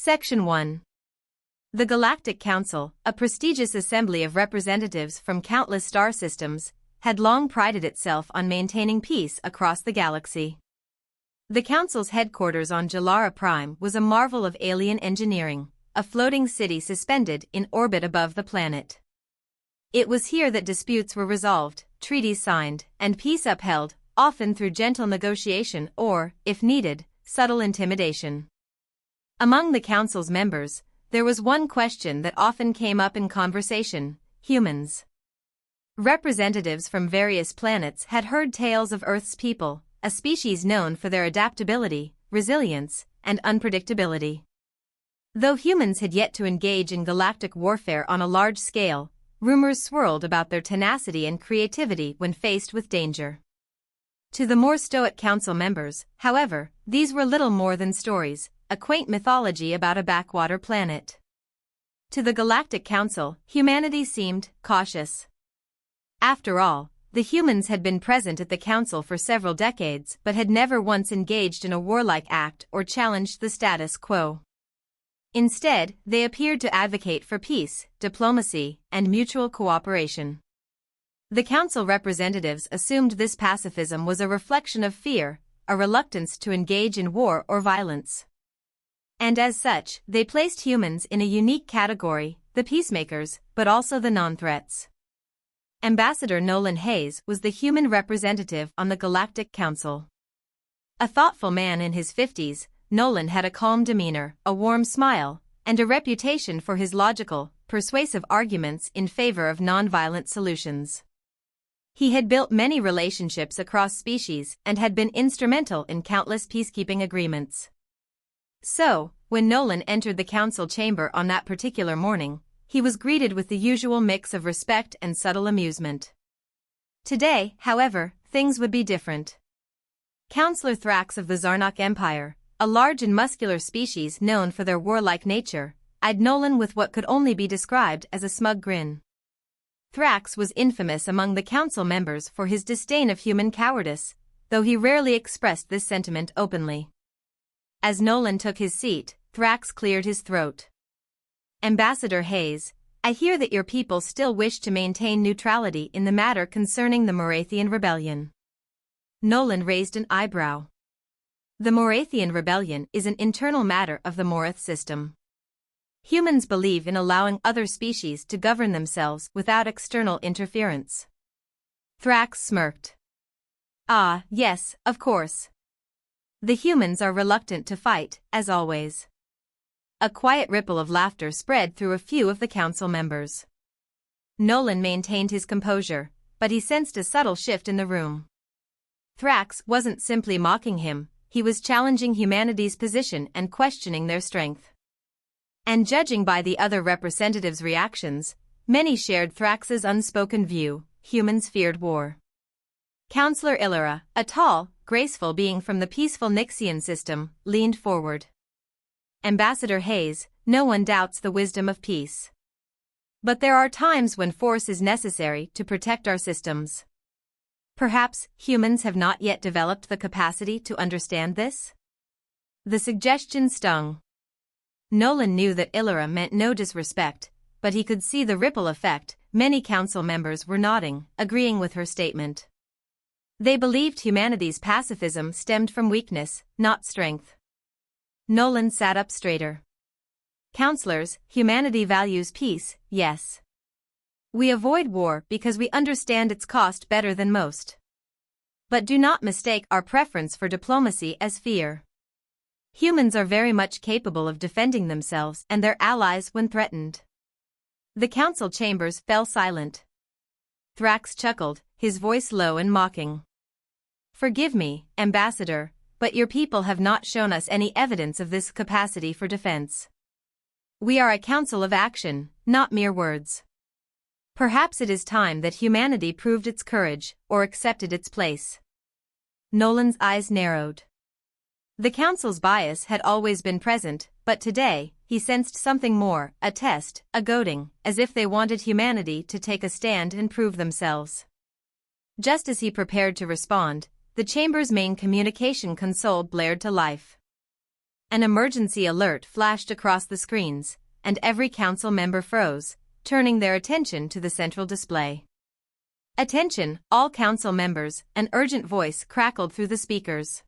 Section 1. The Galactic Council, a prestigious assembly of representatives from countless star systems, had long prided itself on maintaining peace across the galaxy. The Council's headquarters on Jalara Prime was a marvel of alien engineering, a floating city suspended in orbit above the planet. It was here that disputes were resolved, treaties signed, and peace upheld, often through gentle negotiation or, if needed, subtle intimidation. Among the Council's members, there was one question that often came up in conversation: humans. Representatives from various planets had heard tales of Earth's people, a species known for their adaptability, resilience, and unpredictability. Though humans had yet to engage in galactic warfare on a large scale, rumors swirled about their tenacity and creativity when faced with danger. To the more stoic council members, however, these were little more than stories, a quaint mythology about a backwater planet. To the Galactic Council, humanity seemed cautious. After all, the humans had been present at the council for several decades but had never once engaged in a warlike act or challenged the status quo. Instead, they appeared to advocate for peace, diplomacy, and mutual cooperation. The council representatives assumed this pacifism was a reflection of fear, a reluctance to engage in war or violence. And as such, they placed humans in a unique category, the peacemakers, but also the non-threats. Ambassador Nolan Hayes was the human representative on the Galactic Council. A thoughtful man in his 50s, Nolan had a calm demeanor, a warm smile, and a reputation for his logical, persuasive arguments in favor of non-violent solutions. He had built many relationships across species and had been instrumental in countless peacekeeping agreements. So, when Nolan entered the council chamber on that particular morning, he was greeted with the usual mix of respect and subtle amusement. Today, however, things would be different. Councillor Thrax of the Zarnok Empire, a large and muscular species known for their warlike nature, eyed Nolan with what could only be described as a smug grin. Thrax was infamous among the council members for his disdain of human cowardice, though he rarely expressed this sentiment openly. As Nolan took his seat, Thrax cleared his throat. Ambassador Hayes, I hear that your people still wish to maintain neutrality in the matter concerning the Morathian Rebellion. Nolan raised an eyebrow. The Morathian Rebellion is an internal matter of the Morath system. Humans believe in allowing other species to govern themselves without external interference. Thrax smirked. Ah, yes, of course. The humans are reluctant to fight, as always. A quiet ripple of laughter spread through a few of the council members. Nolan maintained his composure, but he sensed a subtle shift in the room. Thrax wasn't simply mocking him, he was challenging humanity's position and questioning their strength. And judging by the other representatives' reactions, many shared Thrax's unspoken view: humans feared war. Councillor Illyra, a tall, graceful being from the peaceful Nixian system, leaned forward. Ambassador Hayes, no one doubts the wisdom of peace. But there are times when force is necessary to protect our systems. Perhaps humans have not yet developed the capacity to understand this? The suggestion stung. Nolan knew that Illyra meant no disrespect, but he could see the ripple effect. Many council members were nodding, agreeing with her statement. They believed humanity's pacifism stemmed from weakness, not strength. Nolan sat up straighter. Councillors, humanity values peace, yes. We avoid war because we understand its cost better than most. But do not mistake our preference for diplomacy as fear. Humans are very much capable of defending themselves and their allies when threatened. The council chambers fell silent. Thrax chuckled, his voice low and mocking. Forgive me, Ambassador, but your people have not shown us any evidence of this capacity for defense. We are a council of action, not mere words. Perhaps it is time that humanity proved its courage, or accepted its place. Nolan's eyes narrowed. The council's bias had always been present, but today, he sensed something more, a test, a goading, as if they wanted humanity to take a stand and prove themselves. Just as he prepared to respond, the chamber's main communication console blared to life. An emergency alert flashed across the screens, and every council member froze, turning their attention to the central display. "Attention, all council members," an urgent voice crackled through the speakers.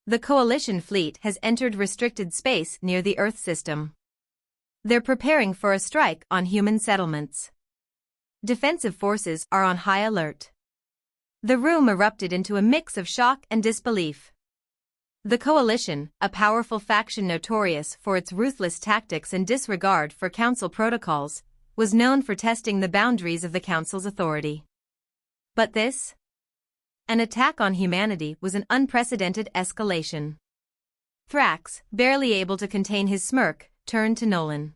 "The coalition fleet has entered restricted space near the Earth system. They're preparing for a strike on human settlements. Defensive forces are on high alert." The room erupted into a mix of shock and disbelief. The coalition, a powerful faction notorious for its ruthless tactics and disregard for council protocols, was known for testing the boundaries of the council's authority. But this? An attack on humanity was an unprecedented escalation. Thrax, barely able to contain his smirk, turned to Nolan.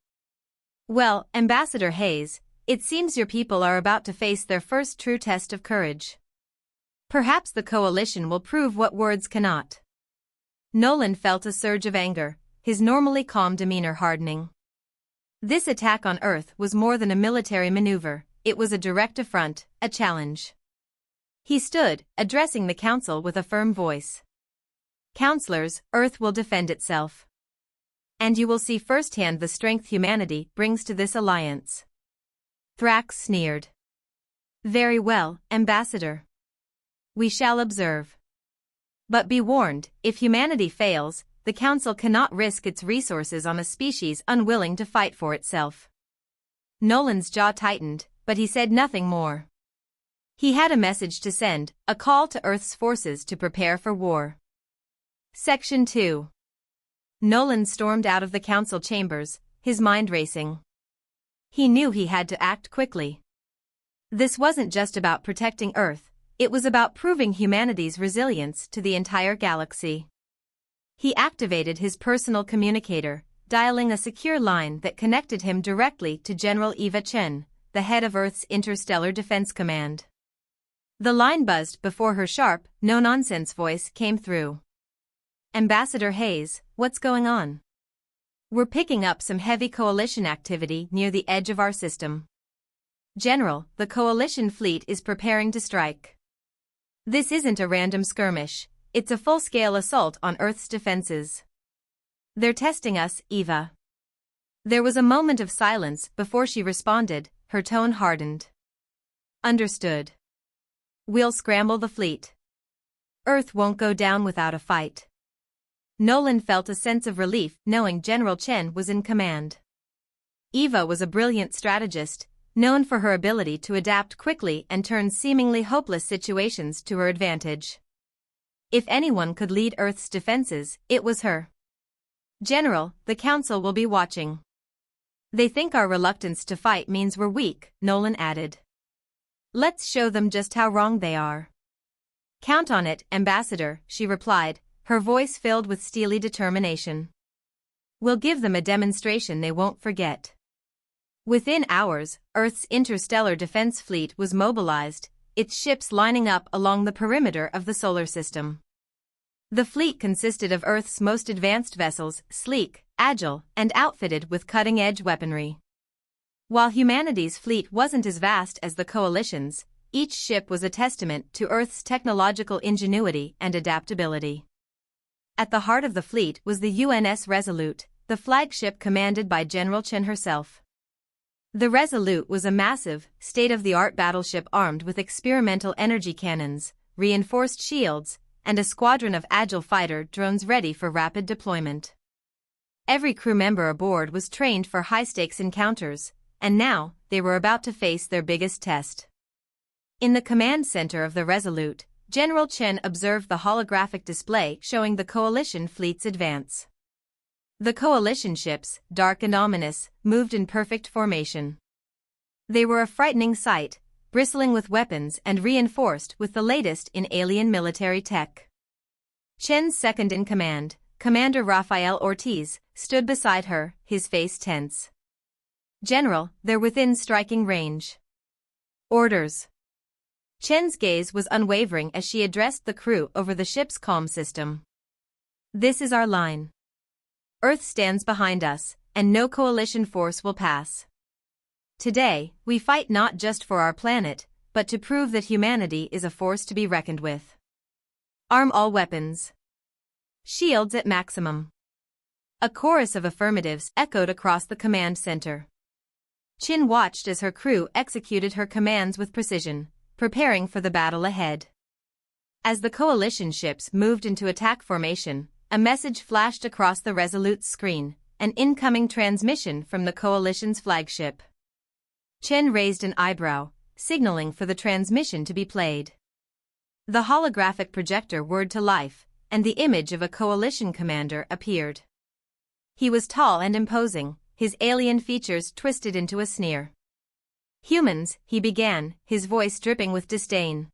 "Well, Ambassador Hayes, it seems your people are about to face their first true test of courage. Perhaps the coalition will prove what words cannot." Nolan felt a surge of anger, his normally calm demeanor hardening. This attack on Earth was more than a military maneuver, it was a direct affront, a challenge. He stood, addressing the council with a firm voice. "Councilors, Earth will defend itself. And you will see firsthand the strength humanity brings to this alliance." Thrax sneered. "Very well, Ambassador. We shall observe. But be warned, if humanity fails, the Council cannot risk its resources on a species unwilling to fight for itself." Nolan's jaw tightened, but he said nothing more. He had a message to send, a call to Earth's forces to prepare for war. Section 2. Nolan stormed out of the council chambers, his mind racing. He knew he had to act quickly. This wasn't just about protecting Earth, it was about proving humanity's resilience to the entire galaxy. He activated his personal communicator, dialing a secure line that connected him directly to General Eva Chen, the head of Earth's Interstellar Defense Command. The line buzzed before her sharp, no-nonsense voice came through. "Ambassador Hayes, what's going on? We're picking up some heavy coalition activity near the edge of our system. General, the coalition fleet is preparing to strike. This isn't a random skirmish, it's a full-scale assault on Earth's defenses. They're testing us, Eva." There was a moment of silence before she responded, her tone hardened. "Understood. We'll scramble the fleet. Earth won't go down without a fight." Nolan felt a sense of relief knowing General Chen was in command. Eva was a brilliant strategist, known for her ability to adapt quickly and turn seemingly hopeless situations to her advantage. If anyone could lead Earth's defenses, it was her. "General, the Council will be watching. They think our reluctance to fight means we're weak," Nolan added. "Let's show them just how wrong they are." "Count on it, Ambassador," she replied, her voice filled with steely determination. "We'll give them a demonstration they won't forget." Within hours, Earth's interstellar defense fleet was mobilized, its ships lining up along the perimeter of the solar system. The fleet consisted of Earth's most advanced vessels, sleek, agile, and outfitted with cutting-edge weaponry. While humanity's fleet wasn't as vast as the coalition's, each ship was a testament to Earth's technological ingenuity and adaptability. At the heart of the fleet was the UNS Resolute, the flagship commanded by General Chen herself. The Resolute was a massive, state-of-the-art battleship armed with experimental energy cannons, reinforced shields, and a squadron of agile fighter drones ready for rapid deployment. Every crew member aboard was trained for high-stakes encounters, and now, they were about to face their biggest test. In the command center of the Resolute, General Chen observed the holographic display showing the coalition fleet's advance. The coalition ships, dark and ominous, moved in perfect formation. They were a frightening sight, bristling with weapons and reinforced with the latest in alien military tech. Chen's second-in-command, Commander Rafael Ortiz, stood beside her, his face tense. "General, they're within striking range." "Orders." Chen's gaze was unwavering as she addressed the crew over the ship's comm system. "This is our line. Earth stands behind us, and no coalition force will pass. Today, we fight not just for our planet, but to prove that humanity is a force to be reckoned with. Arm all weapons. Shields at maximum. A chorus of affirmatives echoed across the command center. Chin watched as her crew executed her commands with precision, preparing for the battle ahead. As the coalition ships moved into attack formation, a message flashed across the Resolute's screen, an incoming transmission from the coalition's flagship. Chen raised an eyebrow, signaling for the transmission to be played. The holographic projector whirred to life, and the image of a coalition commander appeared. He was tall and imposing, his alien features twisted into a sneer. "Humans," he began, his voice dripping with disdain.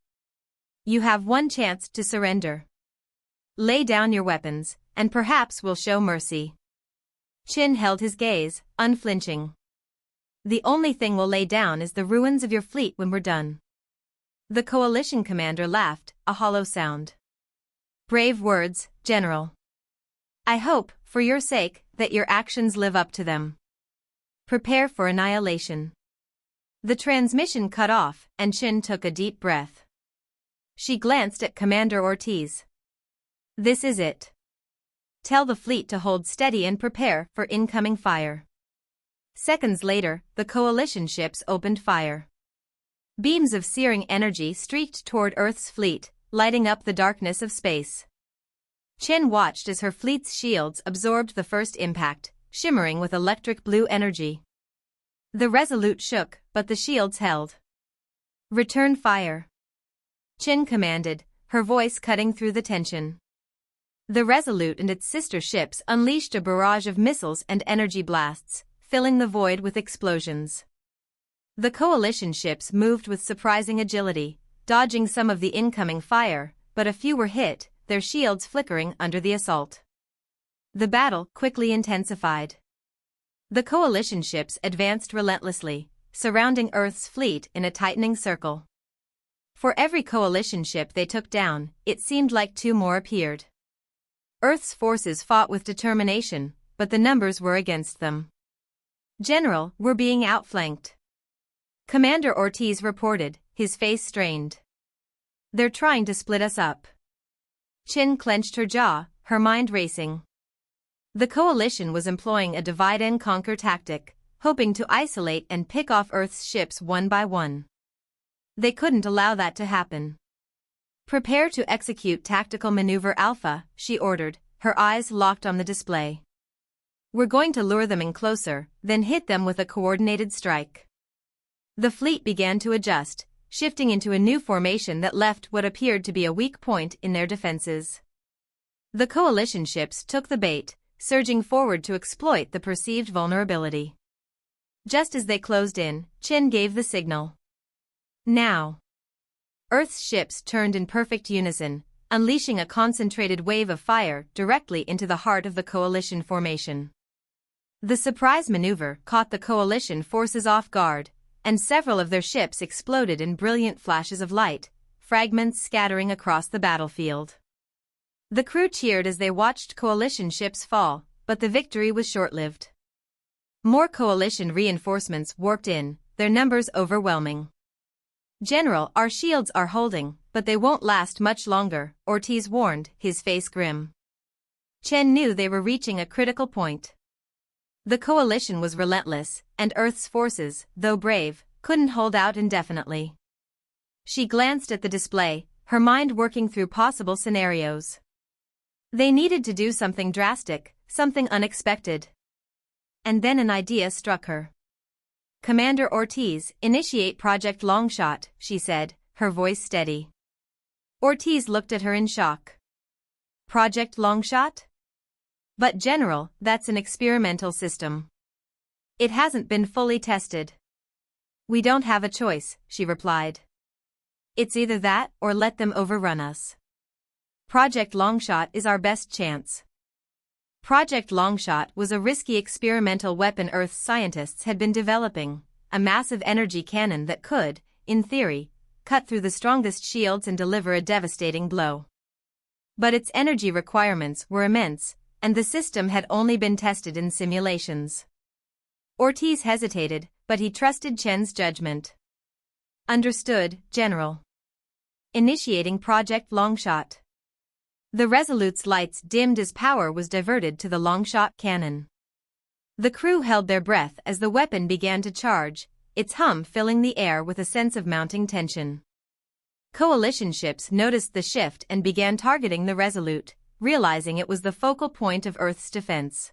"You have one chance to surrender. Lay down your weapons, and perhaps we'll show mercy." Chin held his gaze, unflinching. "The only thing we'll lay down is the ruins of your fleet when we're done." The coalition commander laughed, a hollow sound. "Brave words, General. I hope, for your sake, that your actions live up to them. Prepare for annihilation." The transmission cut off, and Chin took a deep breath. She glanced at Commander Ortiz. "This is it. Tell the fleet to hold steady and prepare for incoming fire." Seconds later, the coalition ships opened fire. Beams of searing energy streaked toward Earth's fleet, lighting up the darkness of space. Chen watched as her fleet's shields absorbed the first impact, shimmering with electric blue energy. The Resolute shook, but the shields held. "Return fire," Chen commanded, her voice cutting through the tension. The Resolute and its sister ships unleashed a barrage of missiles and energy blasts, filling the void with explosions. The coalition ships moved with surprising agility, dodging some of the incoming fire, but a few were hit, their shields flickering under the assault. The battle quickly intensified. The coalition ships advanced relentlessly, surrounding Earth's fleet in a tightening circle. For every coalition ship they took down, it seemed like two more appeared. Earth's forces fought with determination, but the numbers were against them. "General, we're being outflanked," Commander Ortiz reported, his face strained. "They're trying to split us up." Chin clenched her jaw, her mind racing. The coalition was employing a divide-and-conquer tactic, hoping to isolate and pick off Earth's ships one by one. They couldn't allow that to happen. "Prepare to execute Tactical Maneuver Alpha," she ordered, her eyes locked on the display. "We're going to lure them in closer, then hit them with a coordinated strike." The fleet began to adjust, shifting into a new formation that left what appeared to be a weak point in their defenses. The coalition ships took the bait, surging forward to exploit the perceived vulnerability. Just as they closed in, Chin gave the signal. "Now." Earth's ships turned in perfect unison, unleashing a concentrated wave of fire directly into the heart of the coalition formation. The surprise maneuver caught the coalition forces off guard, and several of their ships exploded in brilliant flashes of light, fragments scattering across the battlefield. The crew cheered as they watched coalition ships fall, but the victory was short-lived. More coalition reinforcements warped in, their numbers overwhelming. "General, our shields are holding, but they won't last much longer," Ortiz warned, his face grim. Chen knew they were reaching a critical point. The coalition was relentless, and Earth's forces, though brave, couldn't hold out indefinitely. She glanced at the display, her mind working through possible scenarios. They needed to do something drastic, something unexpected. And then an idea struck her. "Commander Ortiz, initiate Project Longshot," she said, her voice steady. Ortiz looked at her in shock. "Project Longshot? But General, that's an experimental system. It hasn't been fully tested." "We don't have a choice," she replied. "It's either that or let them overrun us. Project Longshot is our best chance." Project Longshot was a risky experimental weapon Earth's scientists had been developing, a massive energy cannon that could, in theory, cut through the strongest shields and deliver a devastating blow. But its energy requirements were immense, and the system had only been tested in simulations. Ortiz hesitated, but he trusted Chen's judgment. "Understood, General. Initiating Project Longshot." The Resolute's lights dimmed as power was diverted to the long-shot cannon. The crew held their breath as the weapon began to charge, its hum filling the air with a sense of mounting tension. Coalition ships noticed the shift and began targeting the Resolute, realizing it was the focal point of Earth's defense.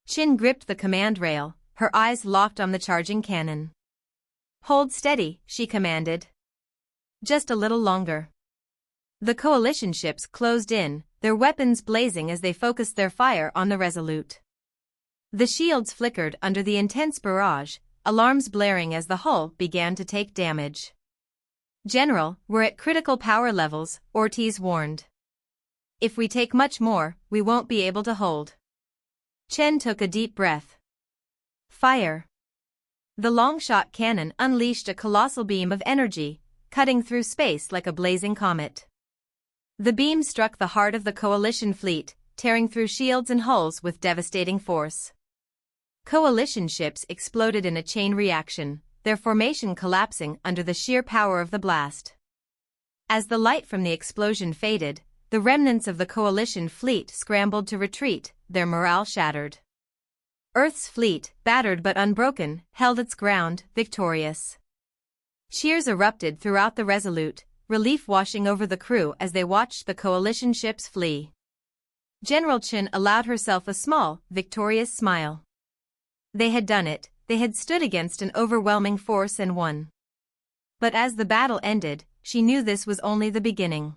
Chin gripped the command rail, her eyes locked on the charging cannon. "Hold steady," she commanded. "Just a little longer." The coalition ships closed in, their weapons blazing as they focused their fire on the Resolute. The shields flickered under the intense barrage, alarms blaring as the hull began to take damage. "General, we're at critical power levels," Ortiz warned. "If we take much more, we won't be able to hold." Chen took a deep breath. "Fire!" The long-shot cannon unleashed a colossal beam of energy, cutting through space like a blazing comet. The beam struck the heart of the coalition fleet, tearing through shields and hulls with devastating force. Coalition ships exploded in a chain reaction, their formation collapsing under the sheer power of the blast. As the light from the explosion faded, the remnants of the coalition fleet scrambled to retreat, their morale shattered. Earth's fleet, battered but unbroken, held its ground, victorious. Cheers erupted throughout the Resolute, relief washing over the crew as they watched the coalition ships flee. General Chen allowed herself a small, victorious smile. They had done it, they had stood against an overwhelming force and won. But as the battle ended, she knew this was only the beginning.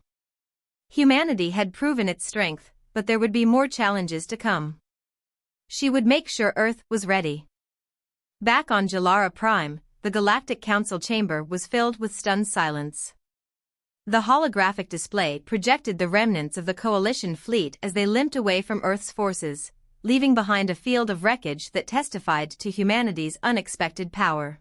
Humanity had proven its strength, but there would be more challenges to come. She would make sure Earth was ready. Back on Jalara Prime, the Galactic Council chamber was filled with stunned silence. The holographic display projected the remnants of the coalition fleet as they limped away from Earth's forces, leaving behind a field of wreckage that testified to humanity's unexpected power.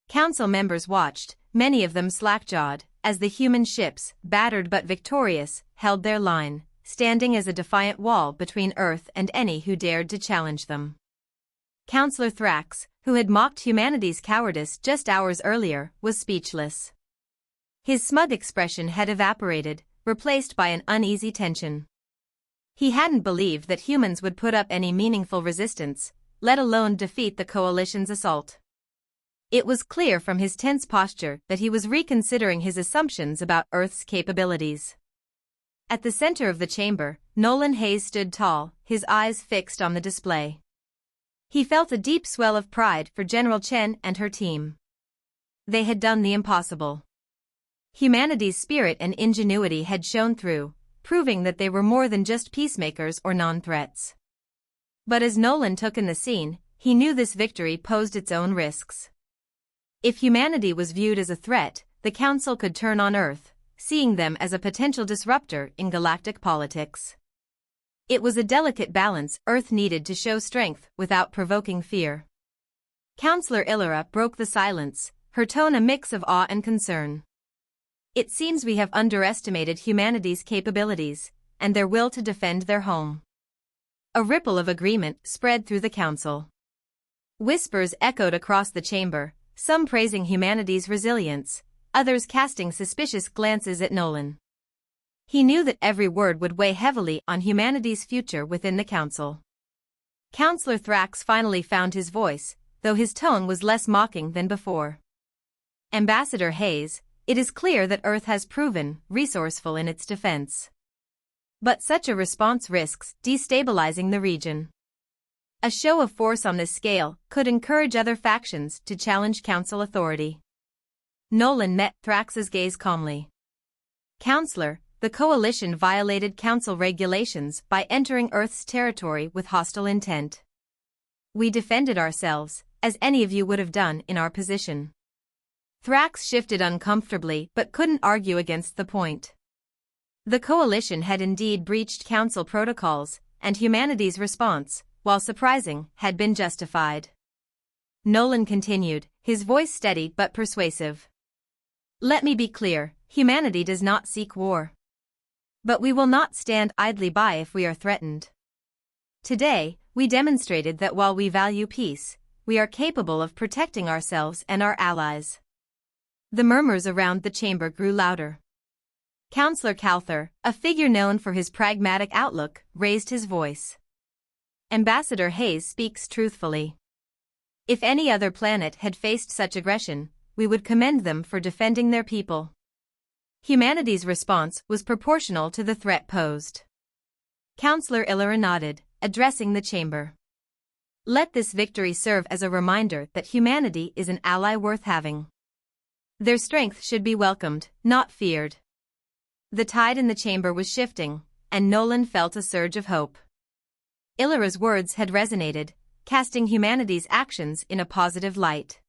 Council members watched, many of them slack-jawed, as the human ships, battered but victorious, held their line, standing as a defiant wall between Earth and any who dared to challenge them. Counselor Thrax, who had mocked humanity's cowardice just hours earlier, was speechless. His smug expression had evaporated, replaced by an uneasy tension. He hadn't believed that humans would put up any meaningful resistance, let alone defeat the coalition's assault. It was clear from his tense posture that he was reconsidering his assumptions about Earth's capabilities. At the center of the chamber, Nolan Hayes stood tall, his eyes fixed on the display. He felt a deep swell of pride for General Chen and her team. They had done the impossible. Humanity's spirit and ingenuity had shone through, proving that they were more than just peacemakers or non-threats. But as Nolan took in the scene, he knew this victory posed its own risks. If humanity was viewed as a threat, the Council could turn on Earth, seeing them as a potential disruptor in galactic politics. It was a delicate balance Earth needed to show strength without provoking fear. Counselor Illyra broke the silence, her tone a mix of awe and concern. "It seems we have underestimated humanity's capabilities, and their will to defend their home." A ripple of agreement spread through the Council. Whispers echoed across the chamber, some praising humanity's resilience, others casting suspicious glances at Nolan. He knew that every word would weigh heavily on humanity's future within the Council. Counselor Thrax finally found his voice, though his tone was less mocking than before. "Ambassador Hayes, it is clear that Earth has proven resourceful in its defense. But such a response risks destabilizing the region. A show of force on this scale could encourage other factions to challenge Council authority." Nolan met Thrax's gaze calmly. "Counselor, the Coalition violated Council regulations by entering Earth's territory with hostile intent. We defended ourselves, as any of you would have done in our position." Thrax shifted uncomfortably but couldn't argue against the point. The Coalition had indeed breached Council protocols, and humanity's response, while surprising, had been justified. Nolan continued, his voice steady but persuasive. "Let me be clear, humanity does not seek war. But we will not stand idly by if we are threatened. Today, we demonstrated that while we value peace, we are capable of protecting ourselves and our allies." The murmurs around the chamber grew louder. Counselor Calther, a figure known for his pragmatic outlook, raised his voice. Ambassador Hayes speaks truthfully. If any other planet had faced such aggression, we would commend them for defending their people. Humanity's response was proportional to the threat posed. Counselor Illyra nodded, addressing the chamber. Let this victory serve as a reminder that humanity is an ally worth having. Their strength should be welcomed, not feared. The tide in the chamber was shifting, and Nolan felt a surge of hope. Illyra's words had resonated, casting humanity's actions in a positive light.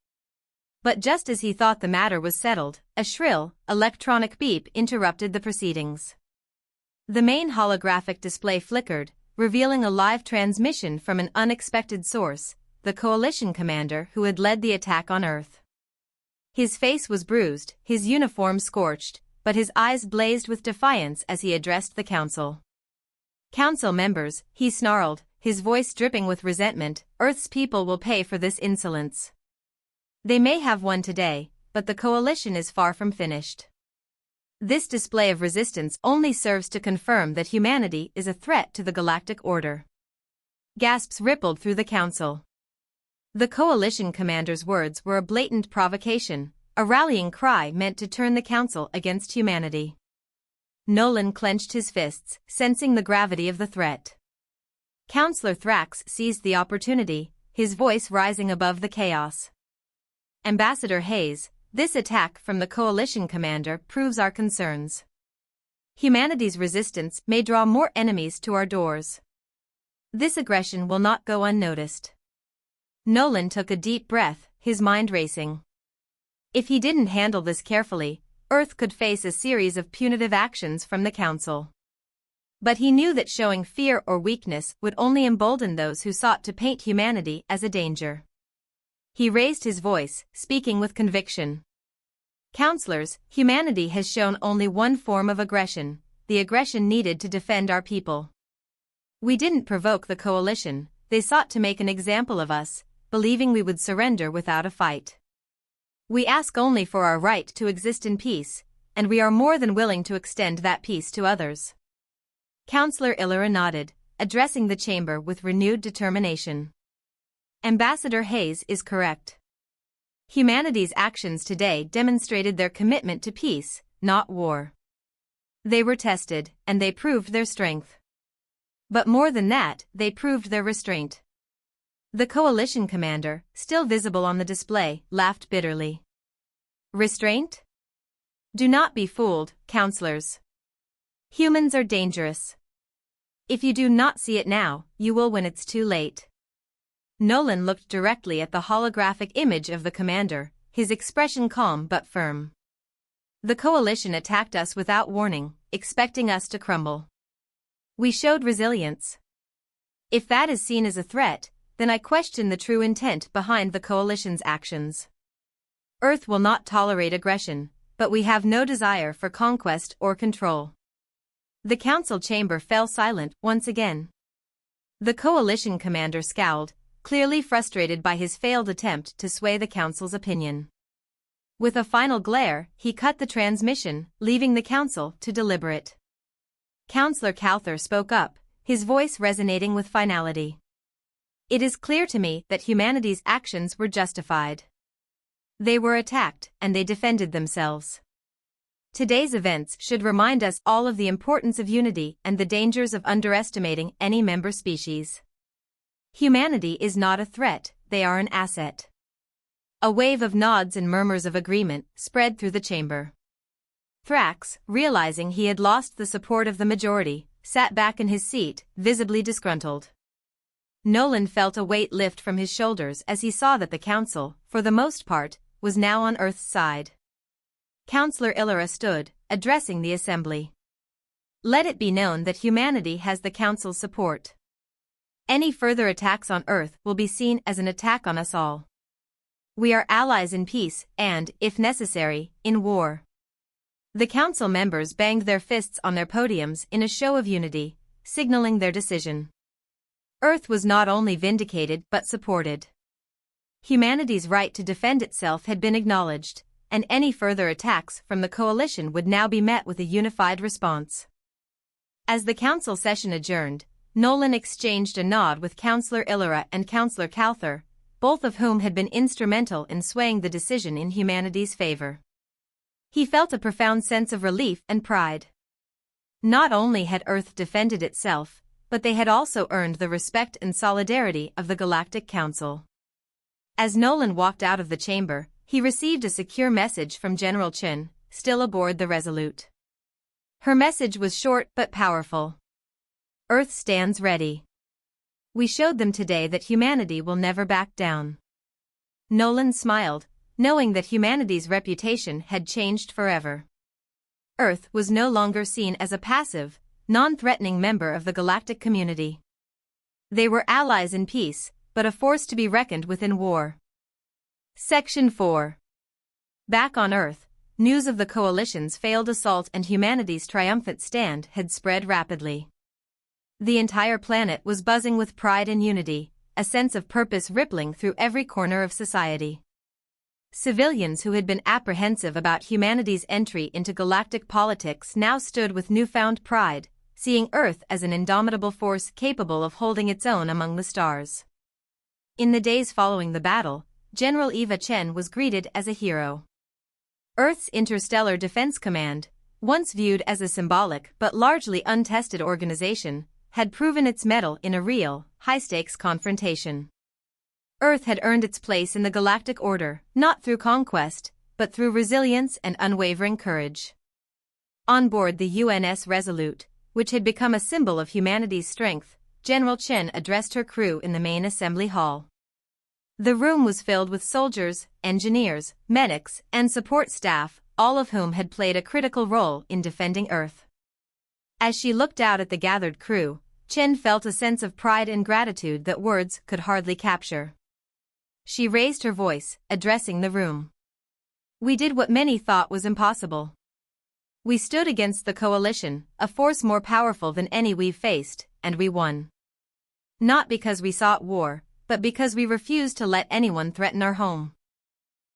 But just as he thought the matter was settled, a shrill, electronic beep interrupted the proceedings. The main holographic display flickered, revealing a live transmission from an unexpected source, the Coalition commander who had led the attack on Earth. His face was bruised, his uniform scorched, but his eyes blazed with defiance as he addressed the Council. Council members, he snarled, his voice dripping with resentment, Earth's people will pay for this insolence. They may have won today, but the Coalition is far from finished. This display of resistance only serves to confirm that humanity is a threat to the Galactic Order. Gasps rippled through the Council. The Coalition commander's words were a blatant provocation, a rallying cry meant to turn the Council against humanity. Nolan clenched his fists, sensing the gravity of the threat. Counselor Thrax seized the opportunity, his voice rising above the chaos. Ambassador Hayes, this attack from the Coalition commander proves our concerns. Humanity's resistance may draw more enemies to our doors. This aggression will not go unnoticed. Nolan took a deep breath, his mind racing. If he didn't handle this carefully, Earth could face a series of punitive actions from the Council. But he knew that showing fear or weakness would only embolden those who sought to paint humanity as a danger. He raised his voice, speaking with conviction. Counselors, humanity has shown only one form of aggression, the aggression needed to defend our people. We didn't provoke the Coalition, they sought to make an example of us, believing we would surrender without a fight. We ask only for our right to exist in peace, and we are more than willing to extend that peace to others. Counselor Illyra nodded, addressing the chamber with renewed determination. Ambassador Hayes is correct. Humanity's actions today demonstrated their commitment to peace, not war. They were tested, and they proved their strength. But more than that, they proved their restraint. The Coalition commander, still visible on the display, laughed bitterly. Restraint? Do not be fooled, counselors. Humans are dangerous. If you do not see it now, you will when it's too late. Nolan looked directly at the holographic image of the commander, his expression calm but firm. The Coalition attacked us without warning, expecting us to crumble. We showed resilience. If that is seen as a threat, then I question the true intent behind the Coalition's actions. Earth will not tolerate aggression, but we have no desire for conquest or control. The Council chamber fell silent once again. The Coalition commander scowled, clearly frustrated by his failed attempt to sway the Council's opinion. With a final glare, he cut the transmission, leaving the Council to deliberate. Counselor Calther spoke up, his voice resonating with finality. It is clear to me that humanity's actions were justified. They were attacked, and they defended themselves. Today's events should remind us all of the importance of unity and the dangers of underestimating any member species. Humanity is not a threat, they are an asset. A wave of nods and murmurs of agreement spread through the chamber. Thrax, realizing he had lost the support of the majority, sat back in his seat, visibly disgruntled. Nolan felt a weight lift from his shoulders as he saw that the Council, for the most part, was now on Earth's side. Counselor Illyra stood, addressing the assembly. Let it be known that humanity has the Council's support. Any further attacks on Earth will be seen as an attack on us all. We are allies in peace and, if necessary, in war. The Council members banged their fists on their podiums in a show of unity, signaling their decision. Earth was not only vindicated but supported. Humanity's right to defend itself had been acknowledged, and any further attacks from the coalition would now be met with a unified response. As the council session adjourned, Nolan exchanged a nod with Councillor Illera and Councillor Calther, both of whom had been instrumental in swaying the decision in humanity's favor. He felt a profound sense of relief and pride. Not only had Earth defended itself, but they had also earned the respect and solidarity of the Galactic Council. As Nolan walked out of the chamber, he received a secure message from General Chen, still aboard the Resolute. Her message was short but powerful. Earth stands ready. We showed them today that humanity will never back down. Nolan smiled, knowing that humanity's reputation had changed forever. Earth was no longer seen as a passive, non-threatening member of the galactic community. They were allies in peace, but a force to be reckoned with in war. Section 4. Back on Earth, news of the Coalition's failed assault and humanity's triumphant stand had spread rapidly. The entire planet was buzzing with pride and unity, a sense of purpose rippling through every corner of society. Civilians who had been apprehensive about humanity's entry into galactic politics now stood with newfound pride, seeing Earth as an indomitable force capable of holding its own among the stars. In the days following the battle, General Eva Chen was greeted as a hero. Earth's Interstellar Defense Command, once viewed as a symbolic but largely untested organization, had proven its mettle in a real, high-stakes confrontation. Earth had earned its place in the galactic order, not through conquest, but through resilience and unwavering courage. On board the UNS Resolute, which had become a symbol of humanity's strength, General Chen addressed her crew in the main assembly hall. The room was filled with soldiers, engineers, medics, and support staff, all of whom had played a critical role in defending Earth. As she looked out at the gathered crew, Chen felt a sense of pride and gratitude that words could hardly capture. She raised her voice, addressing the room. We did what many thought was impossible. We stood against the coalition, a force more powerful than any we've faced, and we won. Not because we sought war, but because we refused to let anyone threaten our home.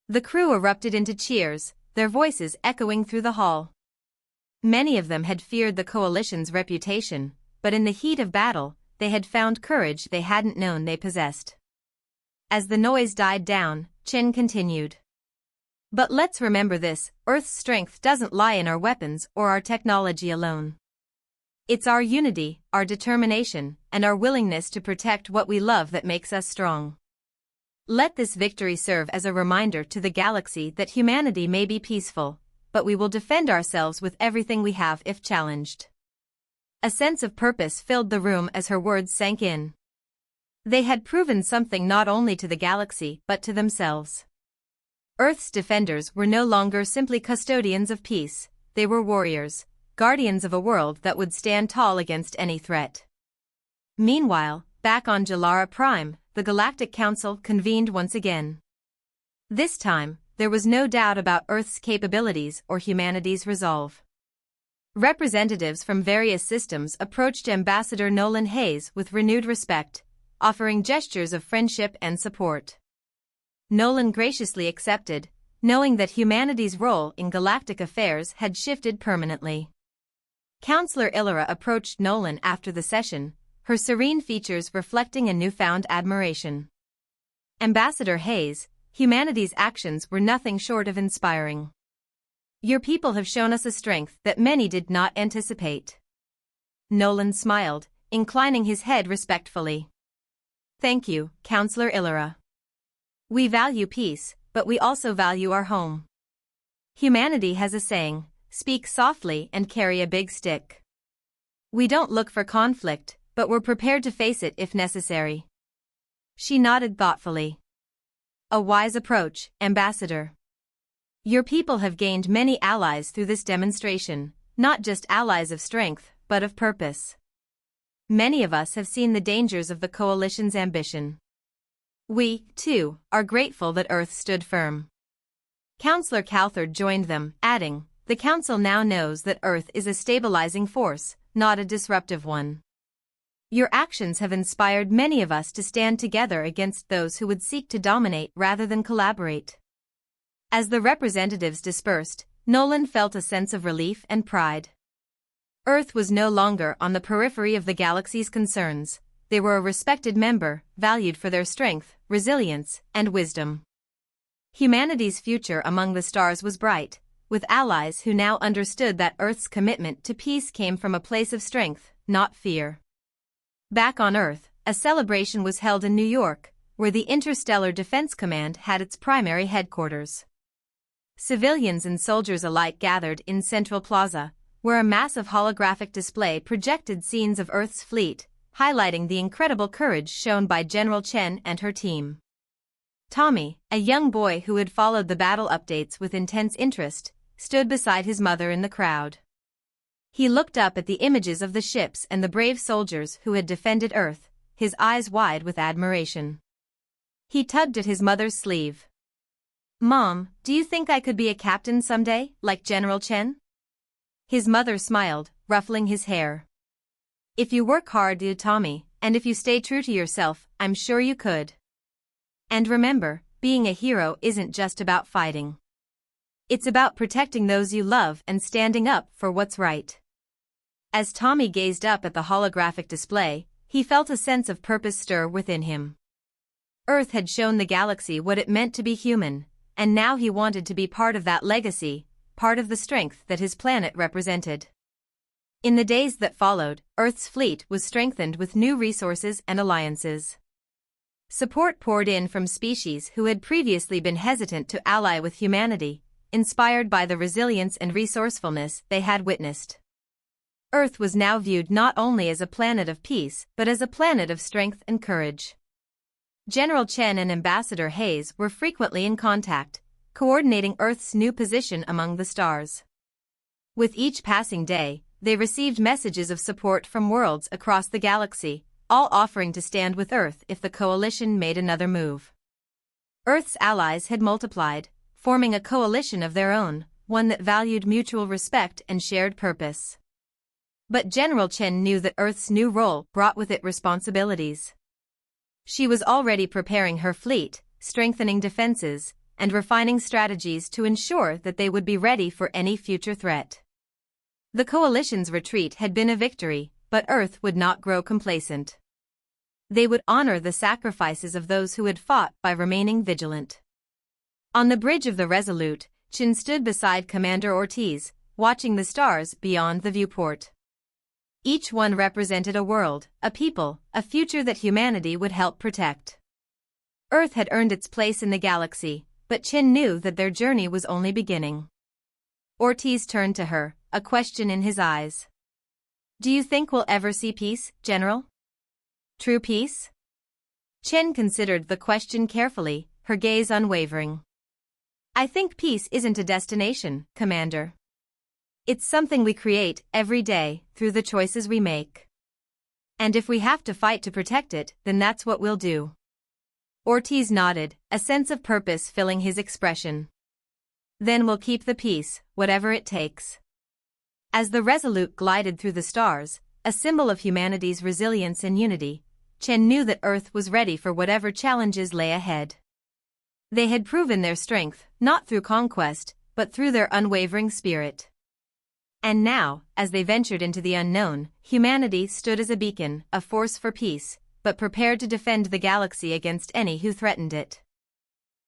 The crew erupted into cheers, their voices echoing through the hall. Many of them had feared the coalition's reputation, but in the heat of battle, they had found courage they hadn't known they possessed. As the noise died down, Chen continued. But let's remember this, Earth's strength doesn't lie in our weapons or our technology alone. It's our unity, our determination, and our willingness to protect what we love that makes us strong. Let this victory serve as a reminder to the galaxy that humanity may be peaceful, but we will defend ourselves with everything we have if challenged. A sense of purpose filled the room as her words sank in. They had proven something not only to the galaxy but to themselves. Earth's defenders were no longer simply custodians of peace, they were warriors, guardians of a world that would stand tall against any threat. Meanwhile, back on Jalara Prime, the Galactic Council convened once again. This time, there was no doubt about Earth's capabilities or humanity's resolve. Representatives from various systems approached Ambassador Nolan Hayes with renewed respect, offering gestures of friendship and support. Nolan graciously accepted, knowing that humanity's role in galactic affairs had shifted permanently. Councillor Illera approached Nolan after the session, her serene features reflecting a newfound admiration. Ambassador Hayes, humanity's actions were nothing short of inspiring. Your people have shown us a strength that many did not anticipate. Nolan smiled, inclining his head respectfully. Thank you, Councillor Illera. We value peace, but we also value our home. Humanity has a saying, speak softly and carry a big stick. We don't look for conflict, but we're prepared to face it if necessary. She nodded thoughtfully. A wise approach, Ambassador. Your people have gained many allies through this demonstration, not just allies of strength, but of purpose. Many of us have seen the dangers of the coalition's ambition. We, too, are grateful that Earth stood firm. Councillor Calthard joined them, adding, the Council now knows that Earth is a stabilizing force, not a disruptive one. Your actions have inspired many of us to stand together against those who would seek to dominate rather than collaborate. As the representatives dispersed, Nolan felt a sense of relief and pride. Earth was no longer on the periphery of the galaxy's concerns. They were a respected member, valued for their strength, resilience, and wisdom. Humanity's future among the stars was bright, with allies who now understood that Earth's commitment to peace came from a place of strength, not fear. Back on Earth, a celebration was held in New York, where the Interstellar Defense Command had its primary headquarters. Civilians and soldiers alike gathered in Central Plaza, where a massive holographic display projected scenes of Earth's fleet, highlighting the incredible courage shown by General Chen and her team. Tommy, a young boy who had followed the battle updates with intense interest, stood beside his mother in the crowd. He looked up at the images of the ships and the brave soldiers who had defended Earth, his eyes wide with admiration. He tugged at his mother's sleeve. "Mom, do you think I could be a captain someday, like General Chen?" His mother smiled, ruffling his hair. "If you work hard, Tommy, and if you stay true to yourself, I'm sure you could. And remember, being a hero isn't just about fighting. It's about protecting those you love and standing up for what's right." As Tommy gazed up at the holographic display, he felt a sense of purpose stir within him. Earth had shown the galaxy what it meant to be human, and now he wanted to be part of that legacy, part of the strength that his planet represented. In the days that followed, Earth's fleet was strengthened with new resources and alliances. Support poured in from species who had previously been hesitant to ally with humanity, inspired by the resilience and resourcefulness they had witnessed. Earth was now viewed not only as a planet of peace but as a planet of strength and courage. General Chen and Ambassador Hayes were frequently in contact, coordinating Earth's new position among the stars. With each passing day, they received messages of support from worlds across the galaxy, all offering to stand with Earth if the coalition made another move. Earth's allies had multiplied, forming a coalition of their own, one that valued mutual respect and shared purpose. But General Chen knew that Earth's new role brought with it responsibilities. She was already preparing her fleet, strengthening defenses, and refining strategies to ensure that they would be ready for any future threat. The coalition's retreat had been a victory, but Earth would not grow complacent. They would honor the sacrifices of those who had fought by remaining vigilant. On the bridge of the Resolute, Chen stood beside Commander Ortiz, watching the stars beyond the viewport. Each one represented a world, a people, a future that humanity would help protect. Earth had earned its place in the galaxy, but Chen knew that their journey was only beginning. Ortiz turned to her, a question in his eyes. "Do you think we'll ever see peace, General? True peace?" Chen considered the question carefully, her gaze unwavering. "I think peace isn't a destination, Commander. It's something we create every day through the choices we make. And if we have to fight to protect it, then that's what we'll do." Ortiz nodded, a sense of purpose filling his expression. "Then we'll keep the peace, whatever it takes." As the Resolute glided through the stars, a symbol of humanity's resilience and unity, Chen knew that Earth was ready for whatever challenges lay ahead. They had proven their strength, not through conquest, but through their unwavering spirit. And now, as they ventured into the unknown, humanity stood as a beacon, a force for peace, but prepared to defend the galaxy against any who threatened it.